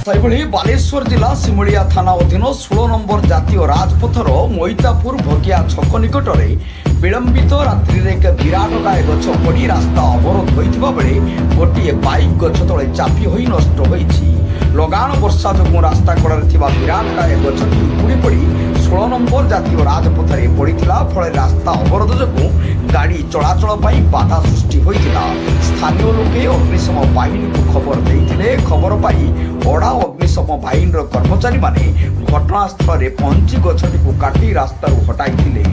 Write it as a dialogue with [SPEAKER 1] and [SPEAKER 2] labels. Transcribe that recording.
[SPEAKER 1] ସେହିଭଳି ବାଲେଶ୍ୱର ଜିଲ୍ଲା ସିମୁଳିଆ ଥାନା ଅଧୀନ 16 ନମ୍ବର ଜାତୀୟ ରାଜପଥର ମଇତାପୁର ଭଗିଆ ଛକ ନିକଟରେ ବିଳମ୍ବିତ ରାତ୍ରିରେ ଏକ ବିରାଟକାୟ ଗଛ ପଡ଼ି ରାସ୍ତା ଅବରୋଧ ହୋଇଥିବା ବେଳେ ଗୋଟିଏ ବାଇକ୍ ଗଛ ତଳେ ଚାପି ହୋଇ ନଷ୍ଟ ହୋଇଛି। ଲଗାଣ ବର୍ଷା ଯୋଗୁଁ ରାସ୍ତା କଡ଼ରେ ଥିବା ବିରାଟକାୟ ଗଛଟି ଉପୁଡ଼ି ପଡ଼ି 16 ନମ୍ବର ଜାତୀୟ ରାଜପଥରେ ପଡ଼ିଥିଲା। ଫଳରେ ରାସ୍ତା ଅବରୋଧ ଯୋଗୁଁ ଗାଡ଼ି ଚଳାଚଳ ପାଇଁ ବାଧା ସୃଷ୍ଟି ହୋଇଥିଲା। ସ୍ଥାନୀୟ ଲୋକେ ଅଗ୍ନିଶମ ବାହିନୀକୁ ଖବର ଦେଇଥିଲେ। ଖବର ପାଇ ଓଡ଼ା ଅଗ୍ନିଶମ ବାହିନୀର କର୍ମଚାରୀମାନେ ଘଟଣାସ୍ଥଳରେ ପହଞ୍ଚି ଗଛଟିକୁ କାଟି ରାସ୍ତାରୁ ହଟାଇଥିଲେ।